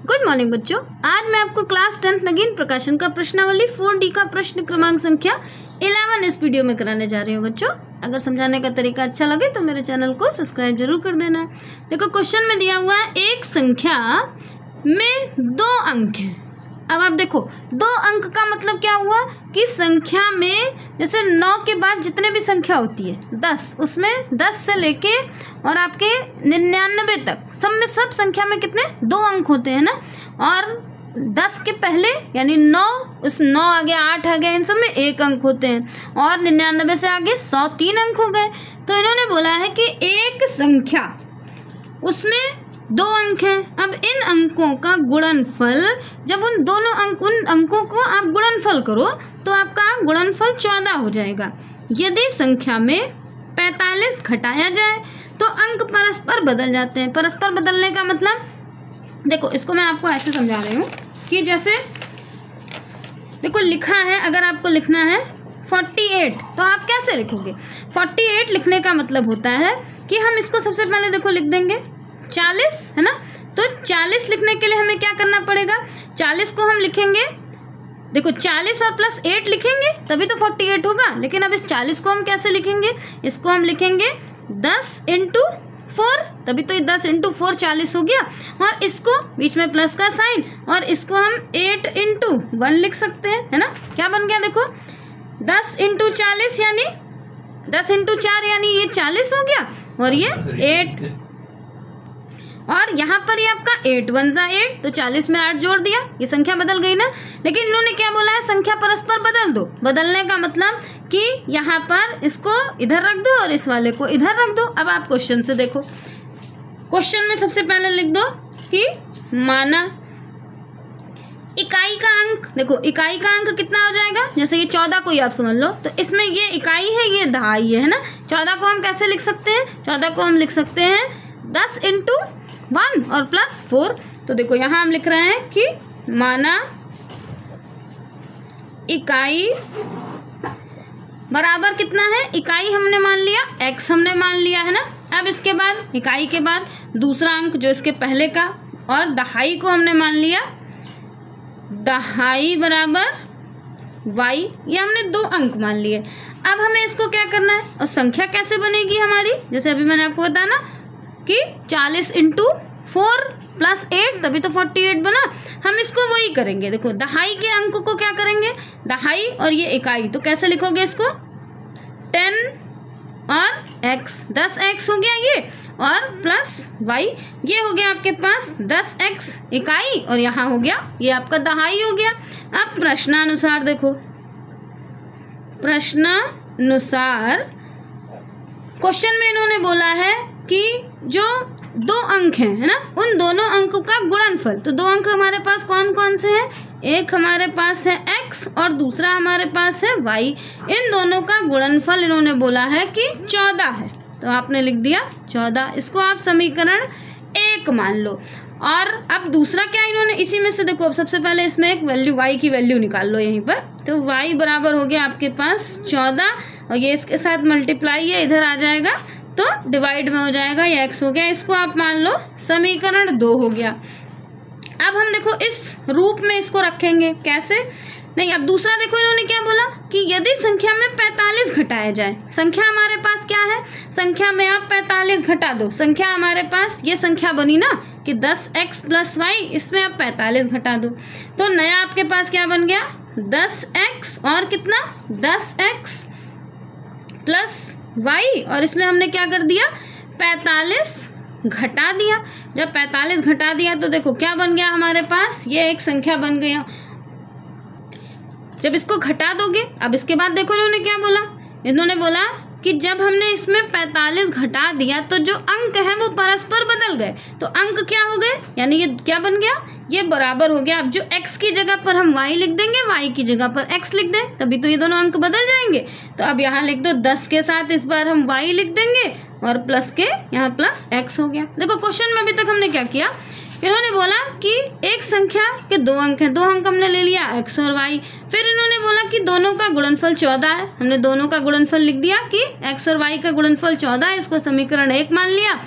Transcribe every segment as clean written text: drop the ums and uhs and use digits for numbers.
Good morning बच्चों, आज मैं आपको क्लास 10th नगीन प्रकाशन का प्रश्नावली 4D का प्रश्न क्रमांक संख्या 11 इस वीडियो में कराने जा रही हूँ। बच्चों, अगर समझाने का तरीका अच्छा लगे तो मेरे चैनल को सब्सक्राइब जरूर कर देना। देखो, क्वेश्चन में दिया हुआ है एक संख्या में 2 अंक हैं। अब आप देखो, 2 अंक का मतलब क्या हुआ कि संख्या में जैसे 9 के बाद जितने भी संख्या होती है 10, उसमें 10 से लेके और आपके 99 तक सब में सब संख्या में कितने 2 अंक होते हैं ना। और 10 के पहले यानी 9, उस 9 आगे 8 आ गया, इन सब में 1 अंक होते हैं। और 99 से आगे 100 3 अंक हो गए। तो इन्होंने बोला है कि एक संख्या उसमें 2 अंक हैं। अब इन अंकों का गुणनफल, जब उन अंकों को आप गुणनफल करो तो आपका गुणनफल 14 हो जाएगा। यदि संख्या में 45 घटाया जाए तो अंक परस्पर बदल जाते हैं। परस्पर बदलने का मतलब देखो, इसको मैं आपको ऐसे समझा रही हूँ कि जैसे देखो लिखा है, अगर आपको लिखना है 48 तो आप कैसे लिखोगे। 48 लिखने का मतलब होता है कि हम इसको सबसे पहले देखो लिख देंगे 40, है ना। तो 40 लिखने के लिए हमें क्या करना पड़ेगा, 40 को हम लिखेंगे, देखो 40 और प्लस 8 लिखेंगे तभी तो 48 होगा। लेकिन अब इस 40 को हम कैसे लिखेंगे, इसको हम लिखेंगे 10 × 4, तभी तो ये 10 × 4 40 हो गया। और इसको बीच में प्लस का साइन, और इसको हम 8 × 1 लिख सकते हैं, है ना। क्या बन गया देखो, 10 × 40 यानी 10 × 4 यानी ये 40 हो गया, और ये 8, और यहाँ पर ये आपका 8 × 1 = 8, तो 40 में 8 जोड़ दिया, ये संख्या बदल गई ना। लेकिन इन्होंने क्या बोला है, संख्या परस्पर बदल दो। बदलने का मतलब कि यहाँ पर इसको इधर रख दो और इस वाले को इधर रख दो। अब आप क्वेश्चन से देखो, क्वेश्चन में सबसे पहले लिख दो कि माना इकाई का अंक, देखो इकाई का अंक कितना हो जाएगा, जैसे ये 14 को ही आप समझ लो, तो इसमें ये इकाई है, ये दहाई है ना। 14 को हम कैसे लिख सकते हैं, 14 को हम लिख सकते हैं 10 × 1 और प्लस 4। तो देखो यहाँ हम लिख रहे हैं कि माना इकाई बराबर कितना है, इकाई हमने मान लिया x हमने मान लिया, है ना। अब इसके बाद इकाई के बाद दूसरा अंक जो इसके पहले का, और दहाई को हमने मान लिया दहाई बराबर y, ये हमने 2 अंक मान लिए। अब हमें इसको क्या करना है, और संख्या कैसे बनेगी हमारी, जैसे अभी मैंने आपको बताया ना कि 40 × 4 + 8 तभी तो 48 बना। हम इसको वही करेंगे, देखो दहाई के अंक को क्या करेंगे, दहाई और ये इकाई, तो कैसे लिखोगे इसको 10 और x, 10x हो गया ये, और प्लस y, ये हो गया आपके पास 10x इकाई, और यहाँ हो गया ये आपका दहाई हो गया। अब प्रश्नानुसार देखो, प्रश्नानुसार क्वेश्चन में इन्होंने बोला है कि जो 2 अंक हैं, है ना, उन दोनों अंकों का गुणनफल। तो 2 अंक हमारे पास कौन कौन से हैं, एक हमारे पास है x और दूसरा हमारे पास है y। इन दोनों का गुणनफल इन्होंने बोला है कि 14 है, तो आपने लिख दिया 14। इसको आप समीकरण 1 मान लो। और अब दूसरा क्या इन्होंने, इसी में से देखो, अब सबसे पहले इसमें एक वैल्यू y की वैल्यू निकाल लो यहीं पर। तो y बराबर हो गया आपके पास 14, और ये इसके साथ मल्टीप्लाई है, इधर आ जाएगा तो डिवाइड में हो जाएगा, ये x हो गया। इसको आप मान लो समीकरण 2 हो गया। अब हम देखो इस रूप में इसको रखेंगे, कैसे नहीं। अब दूसरा देखो, इन्होंने क्या बोला कि यदि संख्या में 45 घटाया जाए, संख्या हमारे पास क्या है, संख्या में आप 45 घटा दो। संख्या हमारे पास ये संख्या बनी ना कि 10x + y, इसमें आप 45 घटा दो, तो नया आपके पास क्या बन गया 10x और कितना 10x + y, और इसमें हमने क्या कर दिया 45 घटा दिया। जब 45 घटा दिया तो देखो क्या बन गया हमारे पास, ये एक संख्या बन गया। जब इसको घटा दोगे, अब इसके बाद देखो इन्होंने क्या बोला, इन्होंने बोला कि जब हमने इसमें 45 घटा दिया तो जो अंक है वो परस्पर बदल गए। तो अंक क्या हो गए, यानी ये क्या बन गया, ये बराबर हो गया। अब जो x की जगह पर हम y लिख देंगे, y की जगह पर x लिख दें, तभी तो ये दोनों अंक बदल जाएंगे। तो अब यहाँ लिख दो 10 के साथ इस बार हम y लिख देंगे, और प्लस के यहाँ प्लस x हो गया। देखो क्वेश्चन में अभी तक हमने क्या किया, इन्होंने बोला कि एक संख्या के 2 अंक हैं, 2 अंक हमने ले लिया x और y। फिर इन्होंने बोला कि दोनों का गुणनफल 14 है, हमने दोनों का गुणनफल लिख दिया कि x और y का गुणनफल 14 है, इसको समीकरण 1 मान लिया।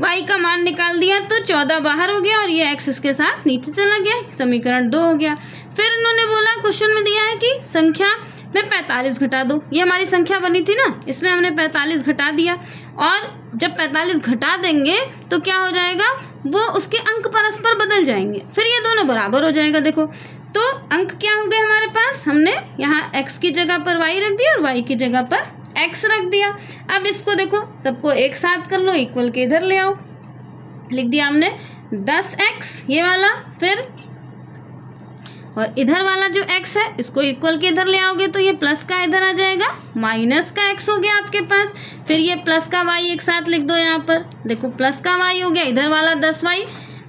y का मान निकाल दिया तो 14 बाहर हो गया और ये x इसके साथ नीचे चला गया, समीकरण 2 हो गया। फिर इन्होंने बोला क्वेश्चन में दिया है कि संख्या में 45 घटा दो। ये हमारी संख्या बनी थी ना, इसमें हमने 45 घटा दिया और जब 45 घटा देंगे तो क्या हो जाएगा, वो उसके अंक परस्पर बदल जाएंगे, फिर ये दोनों बराबर हो जाएगा। देखो तो अंक क्या हो गए हमारे पास, हमने यहाँ x की जगह पर y रख दिया और y की जगह पर x रख दिया। अब इसको देखो सबको एक साथ कर लो, इक्वल के इधर ले आओ, लिख दिया हमने 10x ये वाला, फिर और इधर वाला जो x है इसको इक्वल के इधर ले आओगे तो ये प्लस का इधर आ जाएगा, माइनस का x हो गया आपके पास, फिर ये प्लस का y एक साथ लिख दो यहाँ पर, देखो प्लस का y हो गया, इधर वाला 10y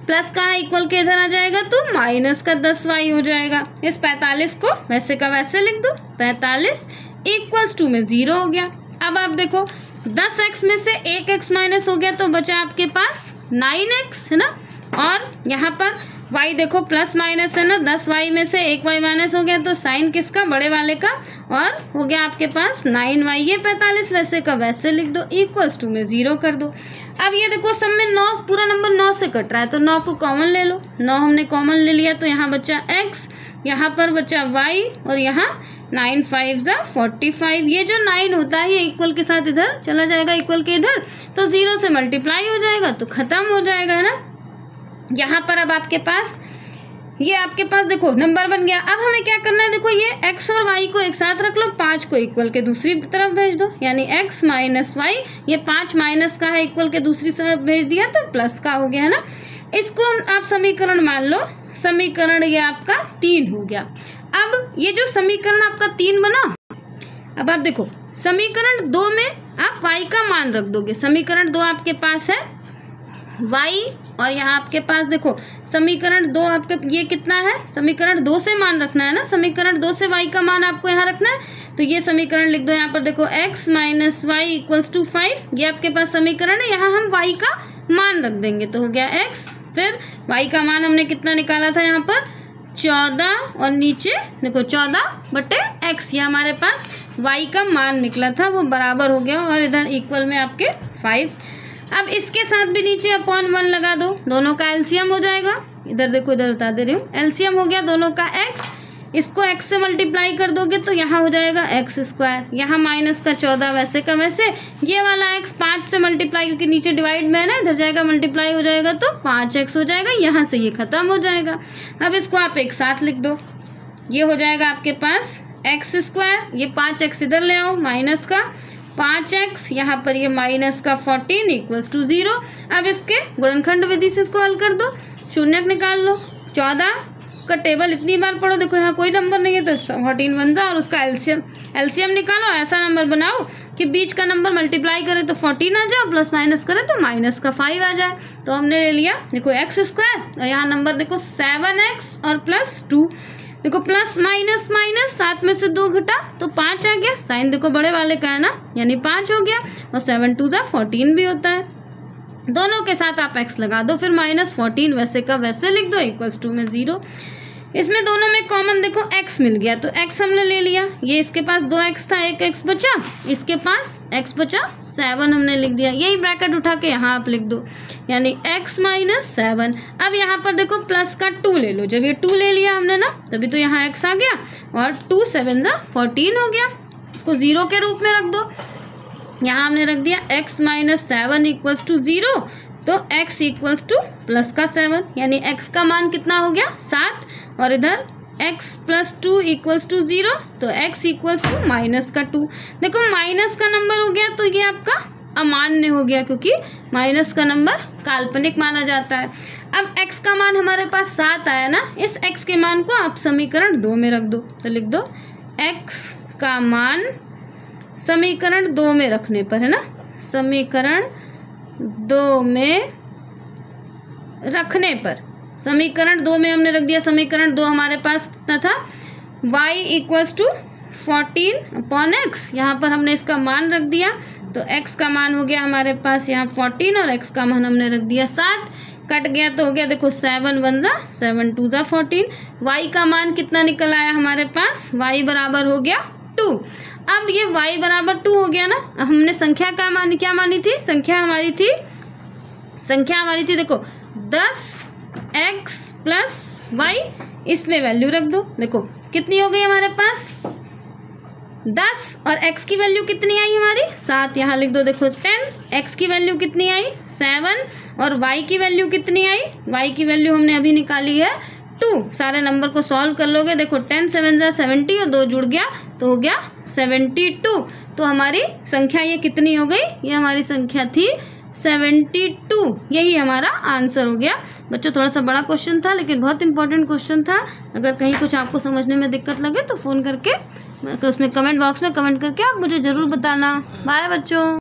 प्लस का है इक्वल के इधर आ जाएगा तो माइनस का 10y हो जाएगा। इस 45 को वैसे का वैसे लिख दो, 45 इक्वल्स टू में 0 हो गया। अब आप देखो 10x में से 1x माइनस हो गया तो बचा आपके पास 9x है ना, और यहाँ पर y देखो प्लस माइनस है ना, 10y में से 1y माइनस हो गया तो साइन किसका, बड़े वाले का, और हो गया आपके पास 9y, ये 45 वैसे का वैसे लिख दो, इक्वल्स टू में 0 कर दो। अब ये देखो सब में 9, पूरा नंबर 9 से कट रहा है तो 9 को कॉमन ले लो, 9 हमने कॉमन ले लिया तो यहाँ बचा x, यहाँ पर बचा y और यहाँ 9 5 45, ये जो 9 होता है ये इक्वल के साथ इधर चला जाएगा, इक्वल के इधर तो 0 से मल्टीप्लाई हो जाएगा तो खत्म हो जाएगा है ना। यहाँ पर अब आपके पास ये आपके पास देखो नंबर बन गया। अब हमें क्या करना है, देखो ये x और y को एक साथ रख लो, 5 को इक्वल के दूसरी तरफ भेज दो, यानी x माइनस वाई, ये 5 माइनस का है इक्वल के दूसरी तरफ भेज दिया तो प्लस का हो गया है ना। इसको आप समीकरण मान लो, समीकरण ये आपका 3 हो गया। अब ये जो समीकरण आपका 3 बना, अब आप देखो समीकरण 2 में आप y का मान रख दोगे, समीकरण 2 आपके पास है y और यहाँ आपके पास देखो समीकरण 2 आपके ये कितना है, समीकरण 2 से मान रखना है ना, समीकरण 2 से y का मान आपको यहाँ रखना है तो ये समीकरण लिख दो यहाँ पर, देखो x minus Y equals to 5, ये आपके पास समीकरण है, यहाँ हम y का मान रख देंगे तो हो गया x, फिर y का मान हमने कितना निकाला था यहाँ पर 14 और नीचे देखो 14/x, ये हमारे पास y का मान निकला था वो बराबर हो गया और इधर इक्वल में आपके 5। अब इसके साथ भी नीचे अपॉन 1 लगा दो, दोनों का एलसीएम हो जाएगा, इधर देखो इधर बता दे रही हूँ, एलसीएम हो गया दोनों का x, इसको x से मल्टीप्लाई कर दोगे तो यहाँ हो जाएगा x², यहाँ माइनस का 14 वैसे का वैसे, ये वाला x 5 से मल्टीप्लाई क्योंकि नीचे डिवाइड में है ना, इधर जाएगा मल्टीप्लाई हो जाएगा तो 5x हो जाएगा, यहाँ से ये खत्म हो जाएगा। अब इसको आप एक साथ लिख दो, ये हो जाएगा आपके पास x², ये 5x इधर ले आओ, माइनस का 5x, यहाँ पर ये माइनस का 14 इक्वल्स टू 0। अब इसके गुणनखंड विधि से इसको हल कर दो, शून्यक निकाल लो, 14 का टेबल इतनी बार पढ़ो, देखो यहाँ कोई नंबर नहीं है तो 14 बन जा और उसका एलसीएम निकालो, ऐसा नंबर बनाओ कि बीच का नंबर मल्टीप्लाई करे तो 14 आ जाए, प्लस माइनस करे तो माइनस का 5 आ जाए, तो हमने ले लिया देखो x² और यहाँ नंबर देखो 7x और प्लस 2, देखो प्लस माइनस माइनस 7 में से 2 घटा तो 5 आ गया, साइन देखो बड़े वाले का है ना, यानी 5 हो गया और 7 2 14 भी होता है, दोनों के साथ आप x लगा दो, फिर -14 वैसे का वैसे लिख दो, इक्वल्स टू में 0। इसमें दोनों में कॉमन देखो x मिल गया तो x हमने ले लिया, ये इसके पास 2x था, 1x बचा, इसके पास x बचा 7 हमने लिख दिया, यही ब्रैकेट उठा के यहाँ आप लिख दो, यानी x - 7। अब यहाँ पर देखो प्लस का 2 ले लो, जब ये 2 ले लिया हमने ना तभी तो यहाँ x आ गया और 2 7 14 हो गया, इसको 0 के रूप में रख दो, यहाँ हमने रख दिया x - 7 इक्वल्स टू 0, तो x इक्वल्स टू प्लस का 7, यानी x का मान कितना हो गया 7 और इधर x + 2 इक्वल्स टू 0, तो x इक्वल्स टू माइनस का 2। देखो माइनस का नंबर हो गया तो ये आपका अमान्य हो गया क्योंकि माइनस का नंबर काल्पनिक माना जाता है। अब x का मान हमारे पास 7 आया ना, इस x के मान को आप समीकरण 2 में रख दो, तो लिख दो x का मान समीकरण 2 में रखने पर है ना, समीकरण 2 में रखने पर, समीकरण 2 में हमने रख दिया, समीकरण 2 हमारे पास कितना था y इक्वल्स टू 14/x, यहाँ पर हमने इसका मान रख दिया तो x का मान हो गया हमारे पास यहाँ 14 और x का मान हमने रख दिया 7, कट गया तो हो गया देखो 7 1 7 2 14, y का मान कितना निकल आया हमारे पास, y बराबर हो गया 2। अब ये y बराबर 2 हो गया ना, हमने संख्या का मान क्या मानी थी, संख्या हमारी थी संख्या हमारी थी देखो 10x+y, इसमें वैल्यू रख दो। देखो कितनी हो गई हमारे पास 10 और x की वैल्यू कितनी आई हमारी 7, यहाँ लिख दो। देखो 10, x की वैल्यू कितनी आई 7 और y की वैल्यू कितनी आई, y की वैल्यू हमने अभी निकाली है 2। सारे नंबर को सॉल्व कर लोगे, देखो 10 7 जा 70 और 2 जुड़ गया तो हो गया 72। तो हमारी संख्या ये कितनी हो गई, ये हमारी संख्या थी 72। यही हमारा आंसर हो गया। बच्चों थोड़ा सा बड़ा क्वेश्चन था लेकिन बहुत इंपॉर्टेंट क्वेश्चन था। अगर कहीं कुछ आपको समझने में दिक्कत लगे तो फ़ोन करके उसमें कमेंट बॉक्स में कमेंट करके आप मुझे ज़रूर बताना। बाय बच्चों।